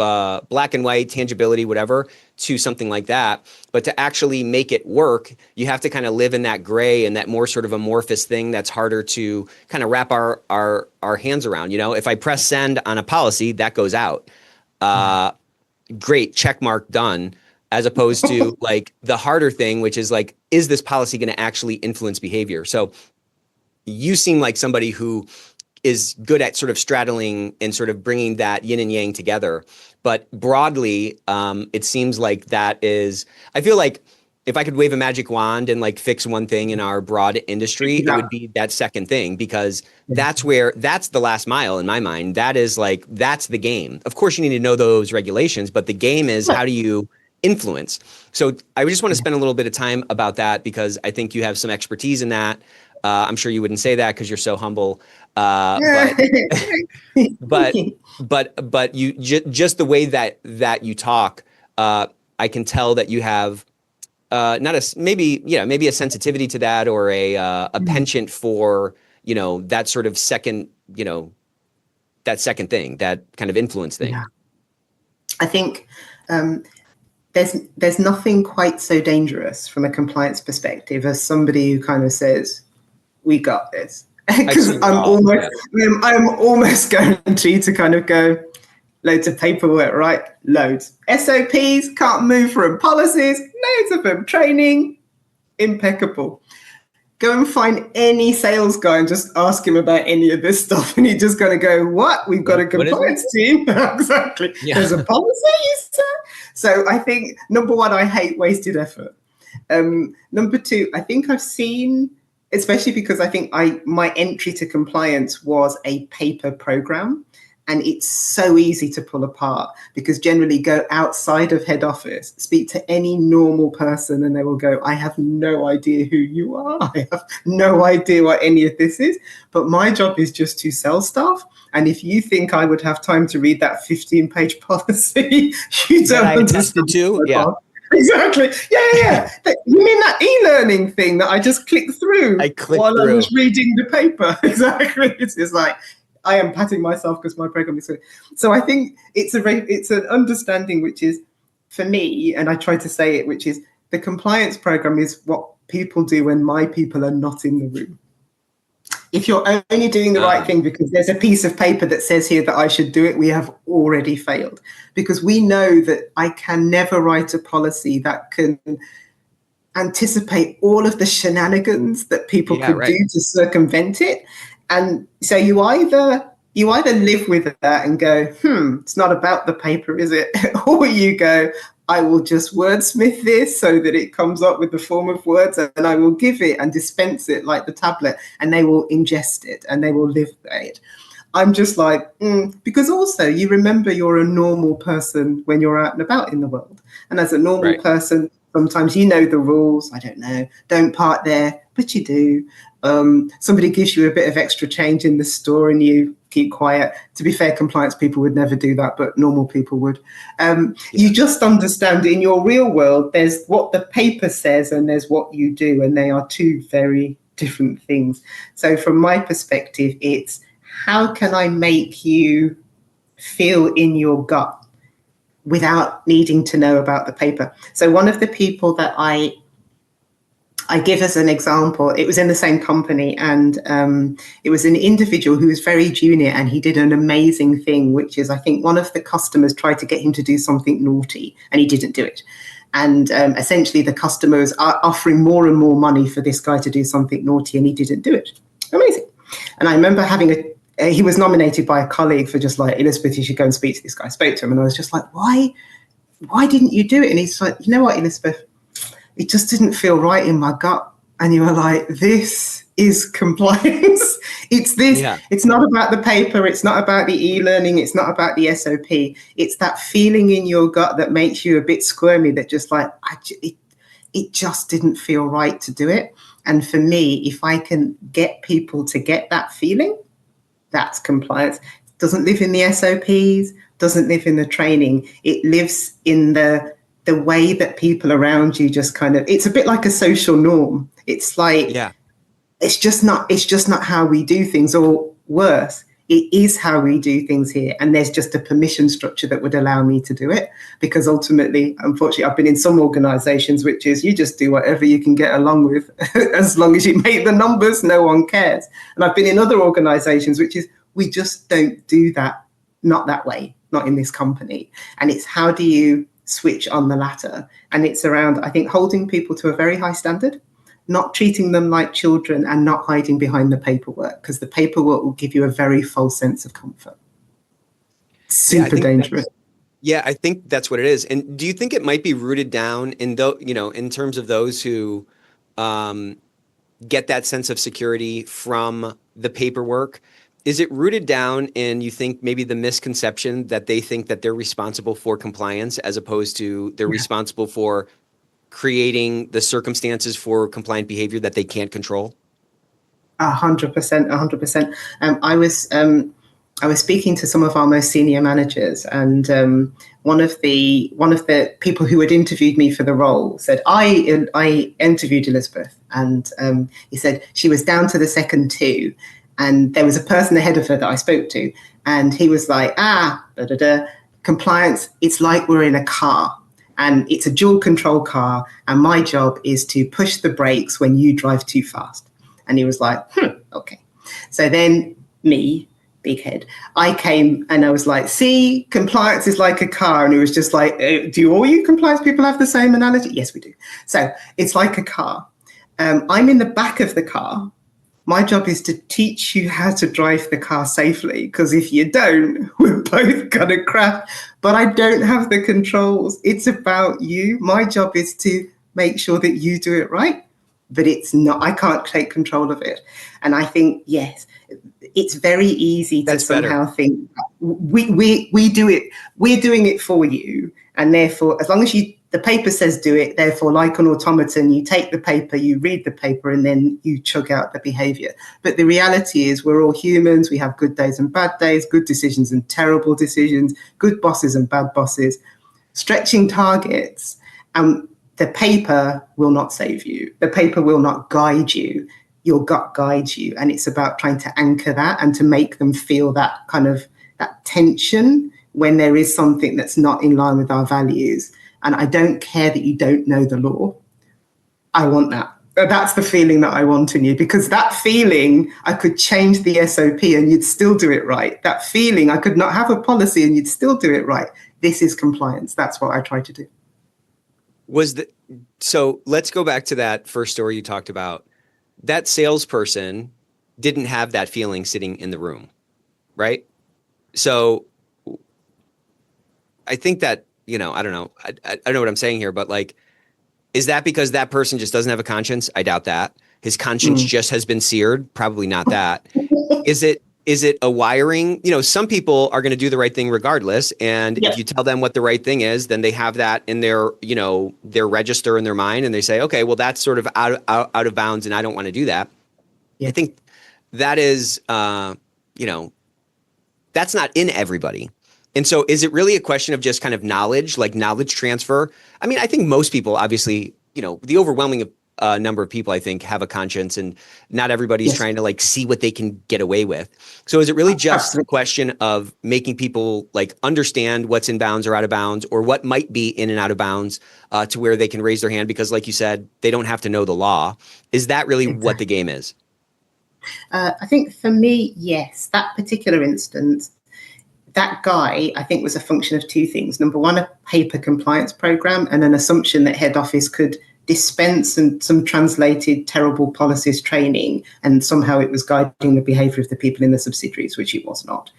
black and white tangibility, whatever, to something like that. But to actually make it work, you have to kind of live in that gray and that more sort of amorphous thing that's harder to kind of wrap our hands around. If I press send on a policy, that goes out. Great, check mark, done. As opposed to like the harder thing, which is like, is this policy going to actually influence behavior? So you seem like somebody who is good at sort of straddling and sort of bringing that yin and yang together. But broadly, it seems like I feel like if I could wave a magic wand and like fix one thing in our broad industry, it would be that second thing, because that's the last mile in my mind. That's the game. Of course, you need to know those regulations, but the game is how do you influence? So I just want to spend a little bit of time about that, because I think you have some expertise in that. I'm sure you wouldn't say that because you're so humble. But you just the way that you talk, I can tell that you have maybe a sensitivity to that, or a penchant for that sort of second that second thing, that kind of influence thing. Yeah. I think there's nothing quite so dangerous from a compliance perspective as somebody who kind of says, "We got this." Because I'm almost guaranteed to kind of go, loads of paperwork, right? Loads. SOPs, can't move from policies, loads of them. Training, impeccable. Go and find any sales guy and just ask him about any of this stuff, and he's just going to go, "What? We've got a compliance team." Exactly. Yeah. There's a policy, you said. So I think, number one, I hate wasted effort. Number two, I think I've seen, especially because I think my entry to compliance was a paper program, and it's so easy to pull apart, because generally go outside of head office, speak to any normal person, and they will go, "I have no idea who you are. I have no idea what any of this is. But my job is just to sell stuff. And if you think I would have time to read that 15-page policy, you don't understand." Yeah. Exactly. Yeah. You mean that e-learning thing that I just clicked through while I was reading the paper? Exactly. It's like, I am patting myself because my program is good. So I think it's an understanding, which is, for me, and I try to say it, which is the compliance program is what people do when my people are not in the room. If you're only doing the right thing because there's a piece of paper that says here that I should do it, we have already failed. Because we know that I can never write a policy that can anticipate all of the shenanigans that people could do to circumvent it. And so you either live with that and go, it's not about the paper, is it? Or you go, I will just wordsmith this so that it comes up with the form of words, and I will give it and dispense it like the tablet, and they will ingest it and they will live by it. I'm just like, because also you remember you're a normal person when you're out and about in the world. And as a normal person, sometimes you know the rules. I don't know, don't park there, but you do. Somebody gives you a bit of extra change in the store and you keep quiet. To be fair, compliance people would never do that, but normal people would. You just understand in your real world, there's what the paper says and there's what you do, and they are two very different things. So from my perspective, it's how can I make you feel in your gut without needing to know about the paper. So one of the people that I give as an example, it was in the same company, and it was an individual who was very junior, and he did an amazing thing, which is, I think one of the customers tried to get him to do something naughty and he didn't do it. And essentially the customers are offering more and more money for this guy to do something naughty, and he didn't do it. Amazing. And I remember he was nominated by a colleague for just like, Elizabeth, you should go and speak to this guy. I spoke to him and I was just like, why didn't you do it? And he's like, you know what, Elizabeth, it just didn't feel right in my gut. And you were like, this is compliance. It's this. Yeah. It's not about the paper. It's not about the e-learning. It's not about the SOP. It's that feeling in your gut that makes you a bit squirmy, that just like, it just didn't feel right to do it. And for me, if I can get people to get that feeling, that's compliance. It doesn't live in the SOPs, doesn't live in the training. It lives in the way that people around you just kind of, it's a bit like a social norm. It's like, it's just not how we do things, or worse, it is how we do things here. And there's just a permission structure that would allow me to do it. Because ultimately, unfortunately, I've been in some organizations, which is you just do whatever you can get along with. As long as you make the numbers, no one cares. And I've been in other organizations, which is we just don't do that. Not that way, not in this company. And it's how do you switch on the latter? And it's around, I think, holding people to a very high standard, not treating them like children, and not hiding behind the paperwork, because the paperwork will give you a very false sense of comfort. Super dangerous. I think that's what it is. And do you think it might be rooted down in in terms of those who get that sense of security from the paperwork? Is it rooted down in, you think, maybe the misconception that they think that they're responsible for compliance, as opposed to they're responsible for creating the circumstances for compliant behavior that they can't control? 100%. I was speaking to some of our most senior managers, and one of the people who had interviewed me for the role said, I interviewed Elizabeth, and he said she was down to the second two, and there was a person ahead of her that I spoke to, and he was like, compliance, it's like we're in a car. And it's a dual control car, and my job is to push the brakes when you drive too fast. And he was like, okay. So then me, big head, I came and I was like, see, compliance is like a car. And he was just like, do all you compliance people have the same analogy? Yes, we do. So it's like a car. I'm in the back of the car. My job is to teach you how to drive the car safely, because if you don't, we're both going to crash. But I don't have the controls. It's about you. My job is to make sure that you do it right, but it's not, I can't take control of it. And I think, yes, it's very easy to somehow think we do it. We're doing it for you. And therefore, as long as the paper says do it, therefore, like an automaton, you take the paper, you read the paper, and then you chug out the behavior. But the reality is we're all humans. We have good days and bad days, good decisions and terrible decisions, good bosses and bad bosses, stretching targets. The paper will not save you. The paper will not guide you. Your gut guides you. And it's about trying to anchor that and to make them feel that kind of that tension when there is something that's not in line with our values. And I don't care that you don't know the law. I want that. That's the feeling that I want in you, because that feeling, I could change the SOP and you'd still do it right. That feeling, I could not have a policy and you'd still do it right. This is compliance. That's what I try to do. So let's go back to that first story you talked about. That salesperson didn't have that feeling sitting in the room, right? So I think that, I don't know. I don't know what I'm saying here, but like, is that because that person just doesn't have a conscience? I doubt that. His conscience just has been seared. Probably not that. Is it a wiring? Some people are going to do the right thing regardless. And if you tell them what the right thing is, then they have that in their, their register in their mind. And they say, okay, well, that's sort of out of bounds and I don't want to do that. Yeah. I think that is, that's not in everybody. And so is it really a question of just kind of knowledge, like knowledge transfer? I mean, I think most people, obviously, the overwhelming number of people, I think, have a conscience, and not everybody's Yes. trying to like see what they can get away with. So is it really just a Absolutely. question of making people like understand what's in bounds or out of bounds, or what might be in and out of bounds, to where they can raise their hand? Because like you said, they don't have to know the law. Is that really what the game is? I think for me, yes, that particular instance, that guy, I think, was a function of two things. Number one, a paper compliance program, and an assumption that head office could dispense and some translated terrible policies training, and somehow it was guiding the behaviour of the people in the subsidiaries, which it was not.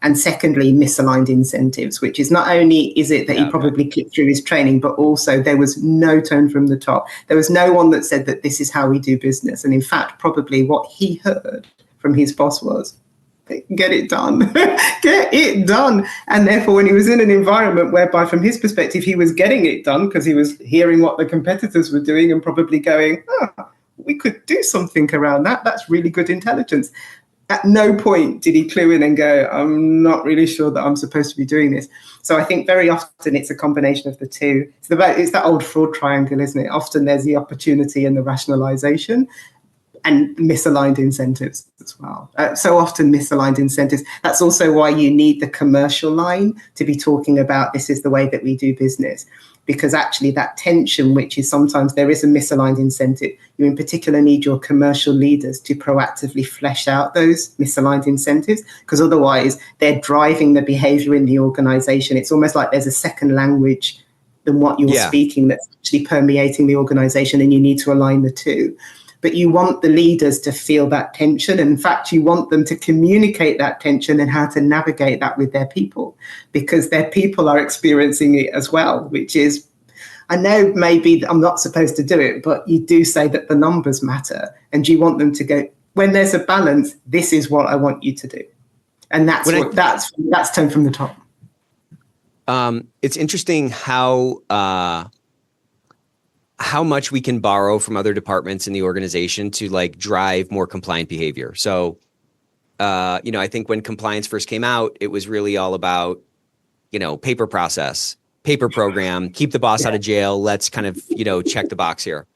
And secondly, misaligned incentives, which is not only is it that he probably clicked through his training, but also there was no tone from the top. There was no one that said that this is how we do business. And in fact, probably what he heard from his boss was, get it done, get it done. And therefore, when he was in an environment whereby, from his perspective, he was getting it done because he was hearing what the competitors were doing and probably going, we could do something around that. That's really good intelligence. At no point did he clue in and go, I'm not really sure that I'm supposed to be doing this. So I think very often it's a combination of the two. It's that old fraud triangle, isn't it? Often there's the opportunity and the rationalization, and misaligned incentives as well. So often misaligned incentives. That's also why you need the commercial line to be talking about this is the way that we do business. Because actually that tension, which is sometimes there is a misaligned incentive, you in particular need your commercial leaders to proactively flesh out those misaligned incentives, because otherwise they're driving the behavior in the organization. It's almost like there's a second language than what you're speaking that's actually permeating the organization, and you need to align the two. But you want the leaders to feel that tension. And in fact, you want them to communicate that tension and how to navigate that with their people, because their people are experiencing it as well, which is, I know maybe I'm not supposed to do it, but you do say that the numbers matter, and you want them to go, when there's a balance, this is what I want you to do. And that's that's tone from the top. It's interesting how much we can borrow from other departments in the organization to like drive more compliant behavior. So, I think when compliance first came out, it was really all about, paper process, paper program, keep the boss out of jail. Let's kind of, check the box here.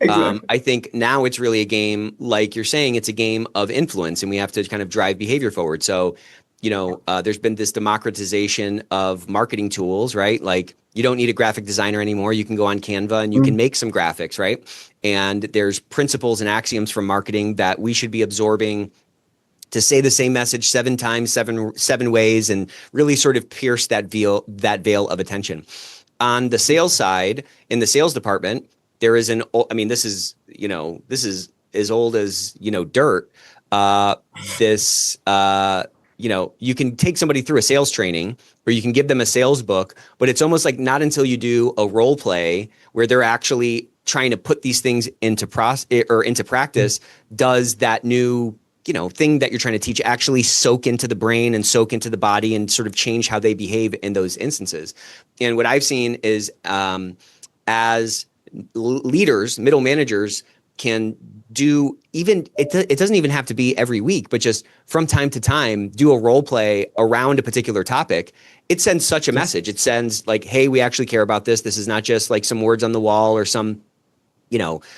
Exactly. I think now it's really a game, like you're saying, it's a game of influence, and we have to kind of drive behavior forward. So, there's been this democratization of marketing tools, right? Like, you don't need a graphic designer anymore. You can go on Canva and you can make some graphics, right? And there's principles and axioms from marketing that we should be absorbing to say the same message 7 times, seven ways, and really sort of pierce that veil of attention. On the sales side, in the sales department, there is this is as old as, dirt. You can take somebody through a sales training, or you can give them a sales book, but it's almost like not until you do a role play where they're actually trying to put these things into practice does that new, thing that you're trying to teach actually soak into the brain and soak into the body and sort of change how they behave in those instances. And what I've seen is as leaders, middle managers can do it doesn't even have to be every week, but just from time to time, do a role play around a particular topic. It sends such a message. It sends like, hey, we actually care about this. This is not just like some words on the wall or some,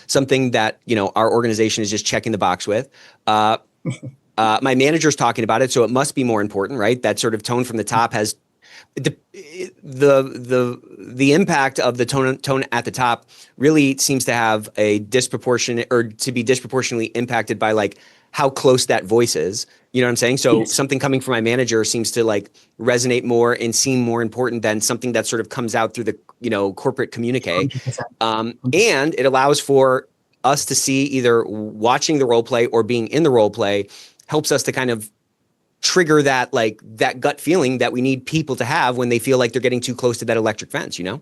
something that, our organization is just checking the box with. My manager's talking about it, so it must be more important, right? That sort of tone from the top has the impact of the tone at the top really seems to have a disproportionate, or to be disproportionately impacted by like how close that voice is. You know what I'm saying? So something coming from my manager seems to like resonate more and seem more important than something that sort of comes out through the, corporate communique. And it allows for us to see, either watching the role play or being in the role play helps us to kind of trigger that gut feeling that we need people to have when they feel like they're getting too close to that electric fence, 100%.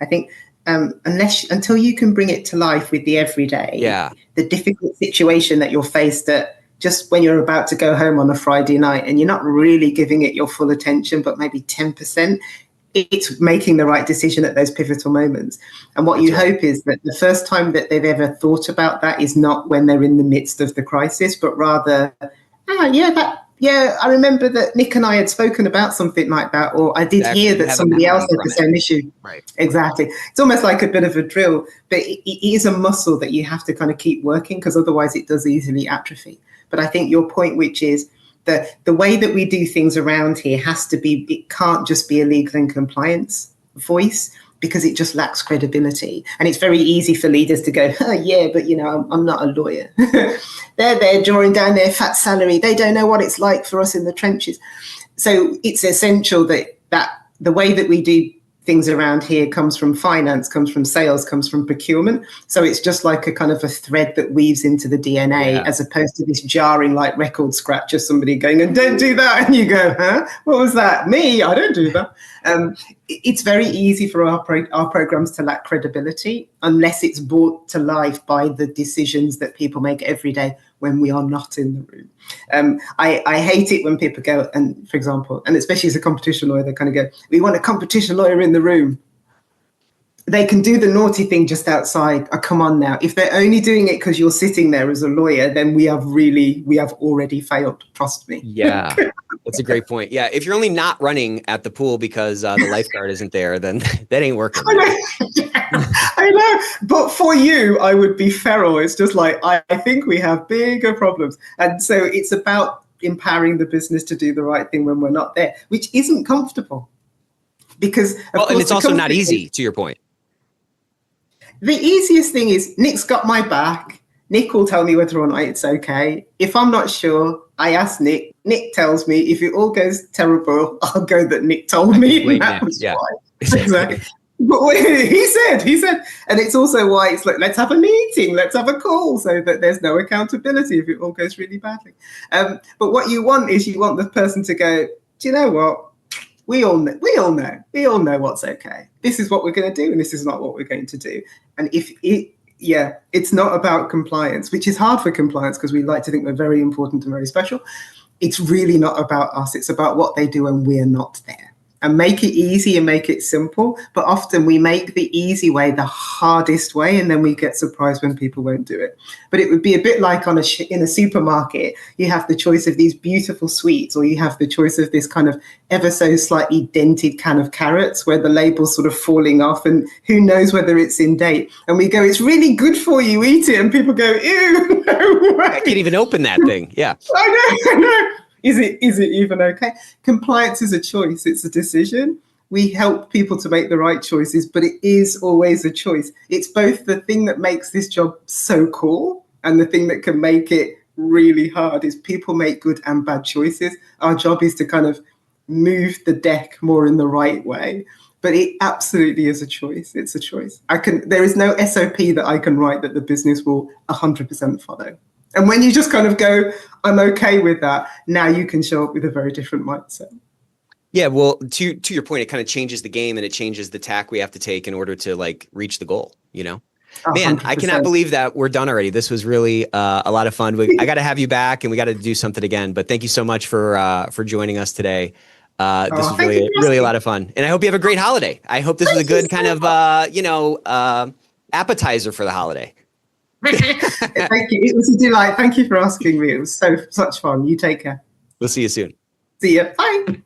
I think until you can bring it to life with the everyday, the difficult situation that you're faced at just when you're about to go home on a Friday night and you're not really giving it your full attention, but maybe 10%, it's making the right decision at those pivotal moments. And what you hope is that the first time that they've ever thought about that is not when they're in the midst of the crisis, but rather, Yeah, I remember that Nick and I had spoken about something like that, or I did hear that somebody else had the same issue. Right. Exactly. It's almost like a bit of a drill, but it is a muscle that you have to kind of keep working, because otherwise it does easily atrophy. But I think your point, which is that the way that we do things around here has to be, it can't just be a legal and compliance voice, because it just lacks credibility. And it's very easy for leaders to go, oh, yeah, but I'm not a lawyer. They're there drawing down their fat salary. They don't know what it's like for us in the trenches. So it's essential that the way that we do things around here comes from finance, comes from sales, comes from procurement. So it's just like a kind of a thread that weaves into the DNA, as opposed to this jarring like record scratch of somebody going, and don't do that. And you go, huh? What was that? Me? I don't do that. It's very easy for our programs to lack credibility unless it's brought to life by the decisions that people make every day when we are not in the room. I hate it when people go, and for example, and especially as a competition lawyer, they kind of go, we want a competition lawyer in the room. They can do the naughty thing just outside. Oh, come on now. If they're only doing it because you're sitting there as a lawyer, then we have already failed. Trust me. Yeah, that's a great point. Yeah, if you're only not running at the pool because the lifeguard isn't there, then that ain't working. I know. But for you, I would be feral. It's just like, I think we have bigger problems. And so it's about empowering the business to do the right thing when we're not there, which isn't comfortable. Because, and it's also not easy, to your point. The easiest thing is Nick's got my back. Nick will tell me whether or not it's okay. If I'm not sure, I ask Nick. Nick tells me. If it all goes terrible, I'll go that Nick told me. That was why. Exactly. But he said, and it's also why it's like, let's have a meeting, let's have a call, so that there's no accountability if it all goes really badly. But what you want is the person to go, do you know what? We all know what's okay. This is what we're going to do, and this is not what we're going to do. And it's not about compliance, which is hard for compliance because we like to think we're very important and very special. It's really not about us. It's about what they do when we're not there. And make it easy and make it simple. But often we make the easy way the hardest way, and then we get surprised when people won't do it. But it would be a bit like in a supermarket, you have the choice of these beautiful sweets, or you have the choice of this kind of ever so slightly dented can of carrots where the label's sort of falling off and who knows whether it's in date. And we go, it's really good for you, eat it. And people go, ew, no way. I can't even open that thing. Yeah. I know. Is it even okay? Compliance is a choice. It's a decision. We help people to make the right choices, but it is always a choice. It's both the thing that makes this job so cool and the thing that can make it really hard. Is people make good and bad choices. Our job is to kind of move the deck more in the right way. But it absolutely is a choice. It's a choice. There is no SOP that I can write that the business will 100% follow. And when you just kind of go, I'm okay with that, now you can show up with a very different mindset. Yeah, well, to your point, it kind of changes the game and it changes the tack we have to take in order to like reach the goal, you know? 100%. Man, I cannot believe that we're done already. This was really a lot of fun. I got to have you back and we got to do something again. But thank you so much for joining us today. This was really a lot of fun. And I hope you have a great holiday. I hope this was a good kind of, appetizer for the holiday. Thank you. It was a delight. Thank you for asking me. It was such fun. You take care. We'll see you soon. See you. Bye.